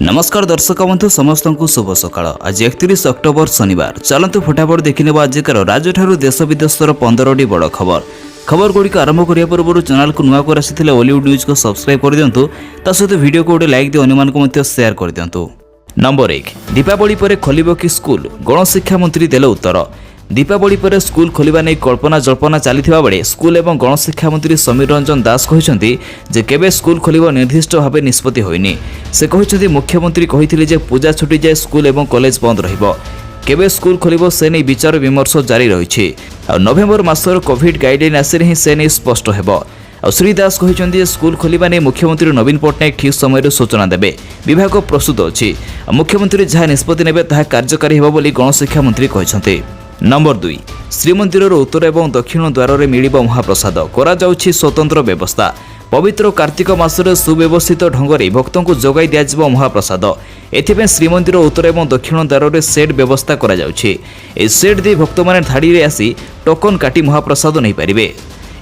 नमस्कार दर्शक बंधु समस्त को शुभ सकाळ। आज 31 अक्टोबर शनिवार। चलतु फटाफट देखने आजिकार राज्य ठारू देश विदेशर 15टी बड़ खबर गुड़िक आरंभ करने पूर्व चैनल को नुआ कर आसी हॉलीवुड न्यूज को सब्सक्राइब कर दिंतु। सहित वीडियो को गोटे लाइक दी अन्य को शेयर कर दिंतु। नंबर 1 दीपावली पर खोलिबो कि स्कूल, गणशिक्षा मंत्री देले उत्तर। दीपावली पर स्कूल खोलिबा नै कल्पना जल्पना चलथिबा बेले स्कूल एवं गणशिक्षा मंत्री समीर रंजन दास कहिसंती जे केबे स्कूल खोलिबो निर्दिष्ट भाबे निष्पत्ति होइनी। से कहिसंती मुख्यमंत्री कहिथिले जे पूजा छुटी जाय स्कूल एवं कॉलेज बंद रहिबो। केबे स्कूल खोलिबो से नै विचार विमर्श जारी रहिछि। आ नवेम्बर मासर कोविड गाइडलाइन आसिरे ही से नै स्पष्ट हेबो। श्री दास कहिसंती जे स्कूल खोलिबा नै मुख्यमंत्री नवीन पटनायक ठीक समय सूचना देबे। विभाग प्रस्तुत अछि। मुख्यमंत्री जहा निष्पत्ति नेबे ताहा कार्यकारी हेबो बोली गणशिक्षा मंत्री कहिसंती। नंबर 2 श्रीमंदिर उत्तर एवं दक्षिण द्वार में मिलिब महाप्रसाद करा जाउछि स्वतंत्र व्यवस्था। पवित्र कार्तिक मासरे सुव्यवस्थित ढंगरे भक्तों को जोगाई दिया महाप्रसाद। एथिपे श्रीमंदिर उत्तर एवं दक्षिण द्वार में सेट व्यवस्था करा जाउछि। ए सेट दे भक्त माने धाड़ी रे आसी टोकन काटी महाप्रसाद नहीं पारिबे।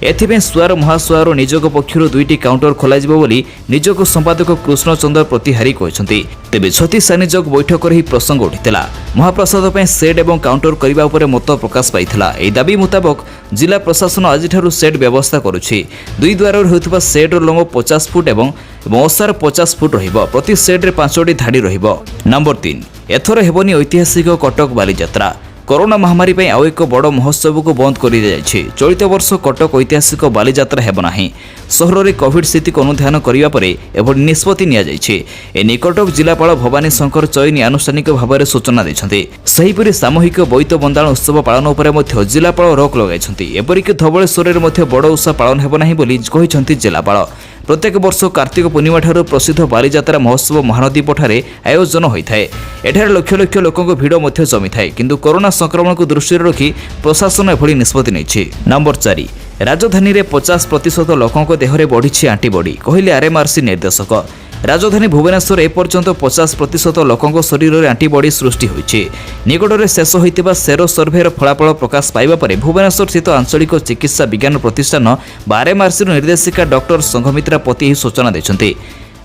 एथिपे सुआर महासुआर निजोग पक्षर 2टी काउंटर खोलाजिबो बोली निजोग संपादक कृष्ण चंद्र प्रतिहारी कहते। तेबे छत्तीस निजोग बैठक ही प्रसंग उठिला। महाप्रसाद पे सेट एवं काउंटर करने उपर मत प्रकाश पाइथिला। एही दाबी मुताबक जिला प्रशासन आज सेट व्यवस्था करुछि। 2 द्वार होउथबा सेट लंब 50 फुट एवं ओसार 50 फुट रहिबो। प्रति सेट रे 5टी धाड़ी रहिबो। नंबर 3 एथर हेबनी ऐतिहासिक कटक बालीयात्रा। कोरोना महामारी पर आउ एक बड़ महोत्सव को बंद कर चलित वर्ष कटक ऐतिहासिक बालीयात्रा हेब नाही। सहर में कोविड स्थिति को अनुधान करने पर एभली निष्पत्ति नि कटक जिलापाल भवानी शंकर चयनी आनुष्ठानिक भाव में सूचना देते। सेहीपरि सामूहिक बोईत बंदाण उत्सव पालन उपर जिलापाल रोक लगाई। एपरिक धवलेश्वर में बड़ उत्सव पालन हेब नाही बोली कहिसंती जिलापाल। प्रत्येक वर्ष कार्तिक पूर्णिमा ठारू प्रसिद्ध बालीयात्रा महोत्सव महानदी पठारे आयोजन होता है। एठारे लक्ष लक्ष लोकों भीड़ मध्य जमी थाए, किंतु कोरोना संक्रमण को दृष्टि रखी प्रशासन एभली निष्पत्ति नेछि। नंबर 4 राजधानी में 50% लोकों देहरे बढ़ी आंटीबॉडी कहले आरएमआरसी निर्देशक। राजधानी भुवनेश्वर एपर्यंत 50% लोकों शरीर में आंटीबॉडी सृष्टि होइछि। निकटरे शेष होइतिबा सेरो सर्भेर फलाफल प्रकाश पाइबा परे भुवनेश्वर स्थित आंचलिक चिकित्सा विज्ञान प्रतिष्ठान आरएमआरसी निर्देशिका डॉक्टर संघमित्रा पति ही सूचना देछन्ति।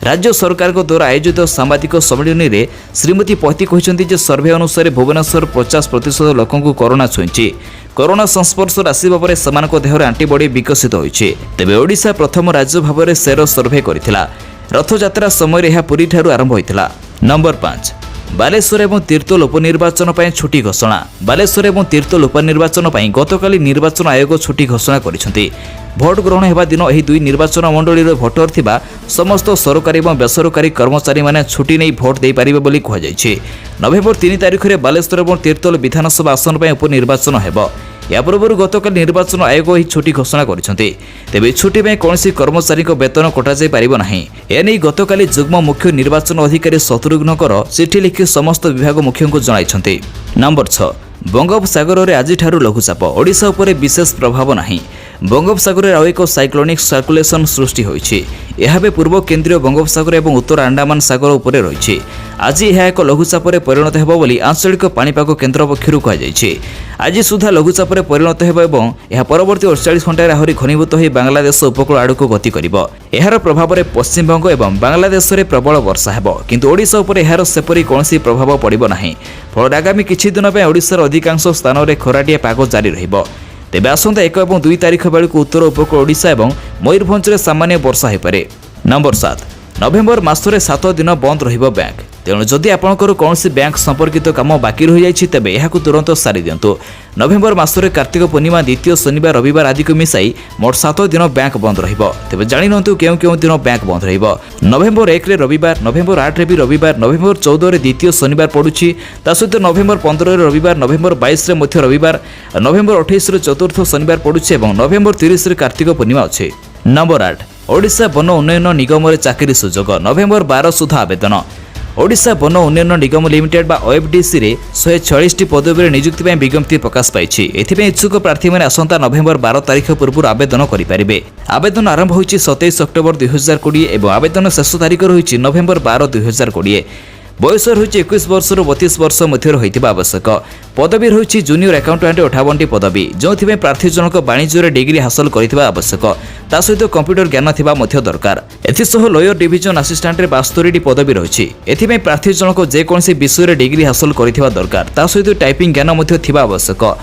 राज्य सरकार द्वारा आयोजित सांबादिक सम्मेलन में श्रीमती पति कहते सर्भे अनुसार भुवनेश्वर 50% लोकों को कोरोना छुईंछि। कोरोना संस्पर्श आसिबा परे समानक देहरे आंटीबॉडी विकसित होइछि। तेबे ओडिशा प्रथम राज्य भाव में सेरो सर्भे करथिला। रथयात्रा समय यह पुरी ठारू आरंभ होइथिला। नंबर 5 बालेश्वर एवं तीर्तोल उपनिर्वाचन पर छुट्टी घोषणा। बालेश्वर एवं तीर्तोल उपनिर्वाचन पर गतकाली निर्वाचन आयोग छुट्टी घोषणा करिसेंति। भोट ग्रहण हेबा दिन एही 2 निर्वाचन मंडलीर भोटर थिबा समस्त सरकारी एवं बेसरकारी कर्मचारी माने छुट्टी नहीं भोट दे पारिबे बोली कहा जायछि। नवेम्बर 3 तारिख में बालेश्वर एवं तीर्तोल विधानसभा आसन पर उपनिर्वाचन हेबो। या पूर्व गतकाल निर्वाचन आयोग ही छुट्टी घोषणा करिसेंति। तेबे छुट्टी में कौनसी कर्मचारी को वेतन कटा जाय पारिबो नाही। एने गतकाली जुग्म मुख्य निर्वाचन अधिकारी शत्रुघ्नकर चिठी लिखि समस्त विभाग मुख्यों को जणाइछन्ति। नंबर 6 बंगोपसागर में आज ठारू लघुचाप ओडिशा उपरे विशेष प्रभाव नाही। बंगोपसागर आउ एक साइक्लोनिक सर्कुलेशन सृष्टि होइछि। एहाबे पूर्व केंद्रीय बंगोपसागर एवं उत्तर अंडमान सागर उपरे रहिछि। आज यह एक लघुचाप परिणत हेबो बोली आंचलिक पाणीपाग केन्द्र पक्षरु कहा जायछि। आज सुधा लघुचाप परिणत हेबो एवं यह परवर्ती 48 घंटा आहरी घनीभूत हो बांग्लादेश उपकूल आड़क गति करिबो। एहार प्रभाव में पश्चिमबंग एवं बांग्लादेश में प्रबल वर्षा हेबो, किंतु ओडिशा उपरे एहार सेपरि कोनोसी प्रभाव पड़िबो नाही। फल आगामी किछि दिन पे ओडिशार अधिकांश स्थान में खराटिया पाग जारी रहिबो। तेबे आसंता 1 और 2 तारिख बेलू उत्तर उपकूल ओडिशा और मयूरभंज में सामान्य वर्षा हो पारे। नंबर 7 नवेम्बर मासरे 7 दिन बंद रहिबो बैंक। तेणु जदि आपणकर कौनसी बैंक संपर्कित काम बाकी रही जाइछि तेबे एहाकु तुरंत सारी दियंतु। नवेम्बर मासरे कार्तिक पूर्णिमा द्वितीय शनिवार रविवार आदि को मिसाई मोट 7 दिन बैंक बंद रहिबो। तेबे जानि नंतु केउ दिन बैंक बंद रहिबो। नवेम्बर 1 रे रविवार, नवेम्बर 8 रे भी रविवार, नवेम्बर 14 रे द्वितीय शनिवार पड़ुछि। ता सहित नवेम्बर 15 रे रविवार, नवेम्बर 22 रे मध्य रविवार, नवेम्बर 28 रे चतुर्थ शनिवार पड़ुछि एवं नवेम्बर 30 रे कार्तिक पूर्णिमा अछि। नंबर 8 ओडिशा वन उन्नयन निगम रे चाकरी सुजोग नवेम्बर 12 सुधा आवेदन। ओडिशा वन उन्नयन निगम लिमिटेड ओएफडीसी रे 146 पदवी नियुक्ति पर विज्ञप्ति प्रकाश पाई। एथिपे इच्छुक प्रार्थी मैंने आसंता नवेम्बर 12 तारिख पूर्व आवेदन करेंगे। आवेदन आरंभ होइछि 27 अक्टोबर 2020 एवं आवेदन शेष तारिख रही नवेम्बर 12 2020। बयस रही 21 वर्ष 32 वर्ष मध्य होइतिबा आवश्यक। पदवी रही जूनियर अकाउंटेंट 58 पदवी जो प्रार्थी जनक वाणिज्य डिग्री हासिल करथिबा आवश्यक। ता सहित कंप्यूटर ज्ञान थिबा मध्य दरकार। एथिसह लोयर डिविजन असिस्टेंट रे 72 पदवी रही। एथिमे प्रार्थी जनक जेकोसी विषय डिग्री हासिल करथिबा दरकार। ता सहित टाइपिंग ज्ञान मध्य थिबा आवश्यक।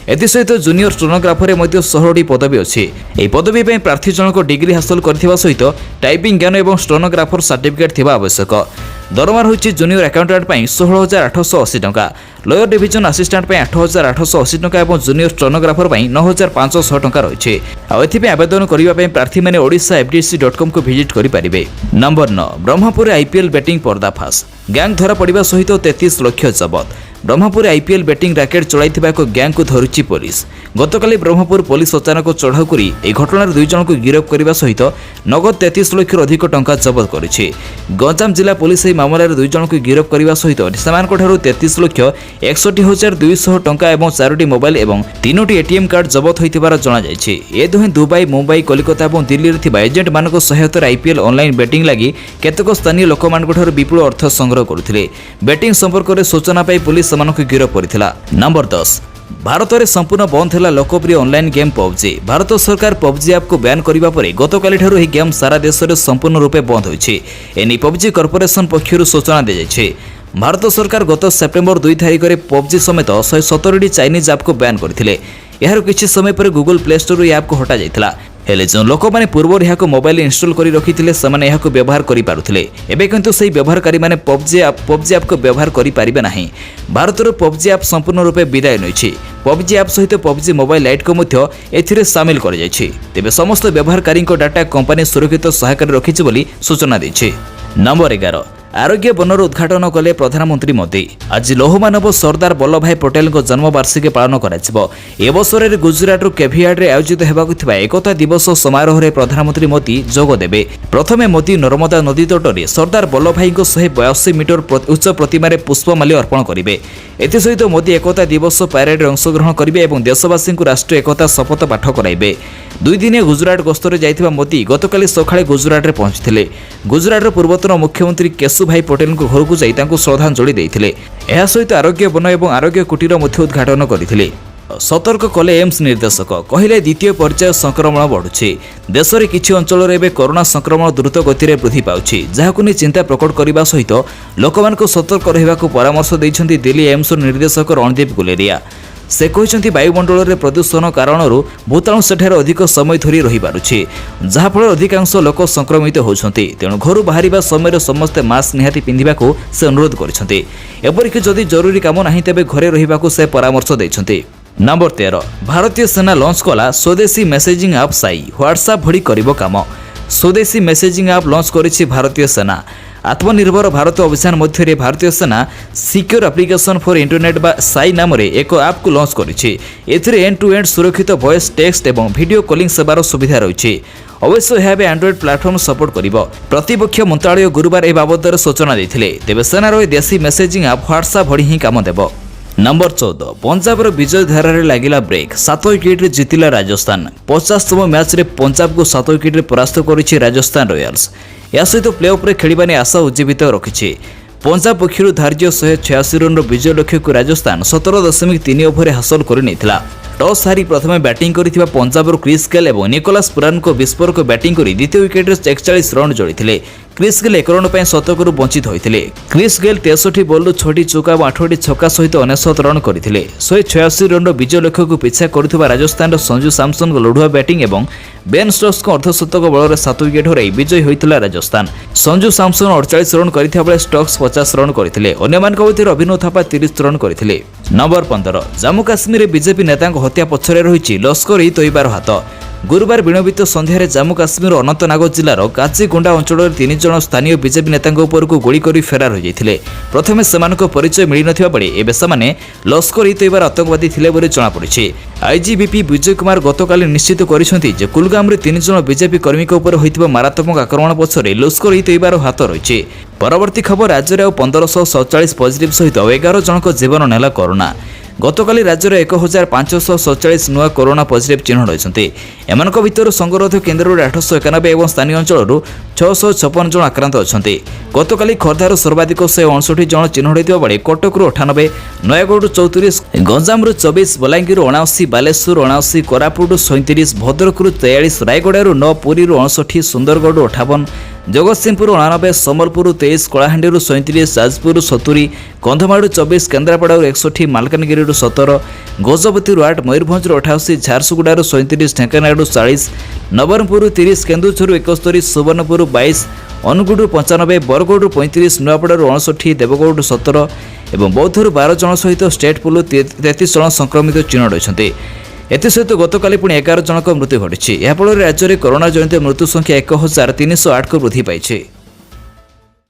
एसहित जूनियर स्टेनोग्राफर में 16 पदवी अच्छी। यह पदवी में प्रार्थी जनक डिग्री हासिल करथिबा सहित टाइपिंग ज्ञान और स्टेनोग्राफर सर्टिफिकेट थिबा आवश्यक। दरमा रही जूनियर अकाउंटेंट 16,880 टंका, लोयर डिविजन असिस्टेंट 8,880 टंका और जूनियर स्टेनोग्राफर 9,500 टंका रही। आवेदन करने प्रार्थी मैंने odisha.fdc.com को विजिट करेंगे। नंबर 9 ब्रह्मपुर आईपीएल बैटिंग पर्दाफाश। गैंग धरा पड़ा सहित 33 लाख जबत। ब्रह्मपुर आईपीएल बैटिंग रैकेट चलाइथिबा एक गैंग को धरुची पुलिस। गतकाली ब्रह्मपुर पुलिस अचानक चढ़ाऊ कर घटनार 2 जन को गिरफ्त करने सहित नगद 33 लाख अधिक टंका जबत करिछि। गंजाम जिला पुलिस ଏହି ମାମଲାରେ 2 ଜଣଙ୍କୁ ଗିରଫ କରିବା ସହିତ ସେମାନଙ୍କଠାରୁ 33,61,200 ଟଙ୍କା ଏବଂ 4ଟି ମୋବାଇଲ ଏବଂ 3ଟି ଏଟିଏମ୍ କାର୍ଡ ଜବତ ହୋଇଥିବାର ଜଣାଯାଇଛି। ଏ ଦୁହେଁ ଦୁବାଇ, ମୁମ୍ବାଇ, କଲିକତା ଏବଂ ଦିଲ୍ଲୀରେ ଥିବା ଏଜେଣ୍ଟମାନଙ୍କ ସହାୟତାରେ ଆଇପିଏଲ୍ ଅନଲାଇନ୍ ବେଟିଂ ଲାଗି କେତେକ ସ୍ଥାନୀୟ ଲୋକମାନଙ୍କଠାରୁ ବିପୁଳ ଅର୍ଥ ସଂଗ୍ରହ କରୁଥିଲେ। ବେଟିଂ ସମ୍ପର୍କରେ ସୂଚନା ପାଇ ପୁଲିସ ସେମାନଙ୍କୁ ଗିରଫ କରିଥିଲା। ନମ୍ବର 10 भारत में संपूर्ण बंद है लोकप्रिय ऑनलाइन गेम पबजी। भारत सरकार पबजी ऐप को बैन करने पर गतकाली ठारू यह गेम सारा देश में संपूर्ण रूपे बंद होइछि। एने पबजी कॉर्पोरेशन पक्षर सूचना दी जाइछि। भारत सरकार गत सेप्टेम्बर 2 तारिख में पबजी समेत 117 चाइनीज ऐप को बैन करथिले। यार किछि समय पर गूगल प्ले स्टोर ऐप को हटा जाइथिला। हेले जो लोक मैंने पूर्व यह मोबाइल इंस्टॉल कर रखी से यह व्यवहार करें। एवं किंतु से व्यवहारकारी मैंने पबजी ऐप को व्यवहार करें ना। भारत पबजी ऐप संपूर्ण रूपे विदाय नहीं। पबजी ऐप सहित पबजी मोबाइल लाइट को एथिरे सामिल कर तेज समस्त व्यवहारकारी डाटा कंपनी सुरक्षित सहायक रखी बोली सूचना दी। नंबर 11 आरोग्य बनर उद्घाटन कले प्रधानमंत्री मोदी। आज लौहमानव सरदार वल्लभ भाई पटेल जन्मवार्षिकी पालन कर गुजरात केभियाड रे आयोजित होगा एकता दिवस समारोह में प्रधानमंत्री मोदी जोगदेवे। प्रथमे मोदी नर्मदा नदी तटरे सरदार वल्लभ भाई 182 मीटर उच्च प्रतिमा पुष्पमाल्य अर्पण करेंगे। एसहित मोदी एकता दिवस पैरेड में अंशग्रहण करेंगे और देशवासी को राष्ट्रीय एकता शपथ पाठ कराइबे। 2 दिनिया गुजरात गस्तर जाइथिबा मोदी गतकाली सकाळे गुजरात रे पहुंचथिले। गुजरात पूर्वतन मुख्यमंत्री केशुभाई पटेल घर को जाई तांको श्रद्धांजलि देइथिले। एहा सहित आरोग्य वन और आरोग्य कुटीर मध्य उद्घाटन करथिले। सतर्क कले एम्स निर्देशक कहले द्वितीय पर्याय संक्रमण बढ़ुछि। देश में किछि अंचल एवं कोरोना संक्रमण द्रुत गति में वृद्धि पाउछि, जहाकु नै चिंता प्रकट करने सहित लोकमानक सतर्क रहिबाकु परामर्श दैछन्ति दिल्ली एम्स निर्देशक रणदीप गुलेरिया। से कहते वायुमंडल में प्रदूषण कारण भूताणु सेठार अधिक समय धरी रही पारुछि, जहाँफल अधिकांश लोक संक्रमित होती। तेणु घर बाहर समय समस्ते मास्क निहाती पिंधिबाकू से अनुरोध करछन्ति। एपरिक जदि जरूरी काम नाही तेबे घरे रहिबाकू से परामर्श दैछन्ति। नंबर 13 भारतीय सेना लॉन्च कला स्वदेशी मेसेजिंग ऐप साई व्हाट्सएप भड़ी करिबो काम। स्वदेशी मेसेजिंग ऐप लॉन्च करिछि भारतीय सेना। आत्मनिर्भर भारत अभियान मध्य भारतीय सेना सिक्योर एप्लिकेशन फॉर इंटरनेट बा साई नाम रे एक ऐप को लॉन्च करिछि। एथिरे एंड टू एंड सुरक्षित वॉइस, टेक्स्ट एवं वीडियो कॉलिंग सेवार सुविधा रही। अवश्य यह एंड्रॉइड प्लेटफॉर्म सपोर्ट करिबो। प्रतिपक्ष मंत्रालय गुरुवार ए बाबद सूचना देथिले। तेबे सेनार देशी मेसेजिंग ऐप व्हाट्सएप भड़ी ही काम देबो। नंबर 14 पंजाबर विजय धारा लगिला ब्रेक। 7 विकेट जितिला राजस्थान। 50तम मैच रे पंजाब को 7 विकेट परास्त करिछि राजस्थान रॉयल्स। या सहित प्लेऑफ रे खेलिबाने आशा उज्जीवित रखिछि। पंजाब पक्षर धार्य 186 रन विजय लक्ष्य को राजस्थान 17.3 ओवर हासिल कर नेथिला। टॉस हारी प्रथम बैटिंग करिथिबा पंजाबर क्रिस गेल और निकोलस पुरान को विस्फोरक बैटिंग कर द्वितीय विकेट 41 रन जोड़िथिले। क्रिस गेल 1 रन शतकरू वंचित होइथिले। क्रिस गेल 63 बॉल 6टी चौका और 8टी छक्का सहित 69 रन करथिले। 186 रन विजय लक्ष्य को पिछा करुवा राजस्थान संजू सैमसन लड़ुआ बैटिंग और बेन स्टोक्स को अर्धशतक बल 7 विकेट हराई विजयी होइथिला राजस्थान। संजू सैमसन 48 रन करथिबा बेले स्टोक्स 50 रन करथिले। अन्यमानक मध्य अभिनव थापा 30 रन करथिले। नंबर 15 जम्मू काश्मीर बीजेपी नेता हत्या पछरे रही लश्कर ई तैयबार हाथ। गुरुवार विलंबित संध्यारे जम्मू काश्मीर अनंतनाग जिलार काजीगुंडा अंचल 3 जन स्थानीय बीजेपी नेता गुड़ी कर फेरार हो जाते। प्रथमे सेमानक परिचय मिल नथिबा बेले एबे सेमाने लश्कर ई तैयबार आतंकवादी थिले बोली जଣାपड़िछि। आईजीबीपी विजय कुमार गतकाली निश्चित करिसेंति जे कुलगाम रे 3 जन बीजेपी कर्मी उपर होइतिबा मारात्मक आक्रमण पछरे लश्कर ई तैयबार हाथ रही। परवर्ती खबर राज्य में 1547 पॉजिटिव सहित 11 जनक जीवन नेला कोरोना। ଗତକାଲି ରାଜ୍ୟର 1547 ନୂଆ କରୋନା ପଜିଟିଭ୍ ଚିହ୍ନଟ ହୋଇଛନ୍ତି। ଏମାନଙ୍କ ଭିତରୁ ସଙ୍ଗରୋଧ କେନ୍ଦ୍ରରୁ 891 ଏବଂ ସ୍ଥାନୀୟ ଅଞ୍ଚଳରୁ 656 ଜଣ ଆକ୍ରାନ୍ତ ଅଛନ୍ତି। ଗତକାଲି ଖୋର୍ଦ୍ଧାରୁ ସର୍ବାଧିକ 159 ଜଣ ଚିହ୍ନଟ ହୋଇଥିବା ବେଳେ କଟକରୁ 98, ନୟାଗଡ଼ରୁ 34, ଗଞ୍ଜାମରୁ 24, ବଲାଙ୍ଗୀରରୁ 79, ବାଲେଶ୍ୱରରୁ 79, କୋରାପୁଟରୁ 37, ଭଦ୍ରକରୁ 43, ରାୟଗଡ଼ାରୁ 9, ପୁରୀରୁ 59, ସୁନ୍ଦରଗଡ଼ରୁ 58, ଜଗତସିଂହପୁର 89, ସମ୍ବଲପୁରରୁ 23, କଳାହାଣ୍ଡିରୁ 37, ଯାଜପୁରରୁ 70, କନ୍ଧମାଳରୁ 24, କେନ୍ଦ୍ରାପଡ଼ାରୁ 61, ମାଲକାନଗିରିରୁ 17, ଗଜପତିରୁ 8, ମୟୂରଭଞ୍ଜରୁ 88, ଝାରସୁଗୁଡ଼ାରୁ 37, ଢେଙ୍କାନାଳରୁ 40, ନବରଙ୍ଗପୁରରୁ 30, କେନ୍ଦୁଝରରୁ 71, ସୁବର୍ଣ୍ଣପୁରରୁ 22, ଅନୁଗୁଳରୁ 95, ବରଗଡ଼ରୁ 35, ନୂଆପଡ଼ାରୁ 59, ଦେବଗଡ଼ରୁ 17 ଏବଂ ବୌଦ୍ଧରୁ 12 ଜଣ ସହିତ ଷ୍ଟେଟ୍ ପୁଲରୁ 33 ଜଣ ସଂକ୍ରମିତ ଚିହ୍ନଟ ହୋଇଛନ୍ତି। ଏଥିସହିତ ଗତକାଲି ପୁଣି 11 ଜଣଙ୍କ ମୃତ୍ୟୁ ଘଟିଛି। ଏହାଫଳରେ ରାଜ୍ୟରେ କରୋନା ଜନିତ ମୃତ୍ୟୁ ସଂଖ୍ୟା 1308କୁ ବୃଦ୍ଧି ପାଇଛି।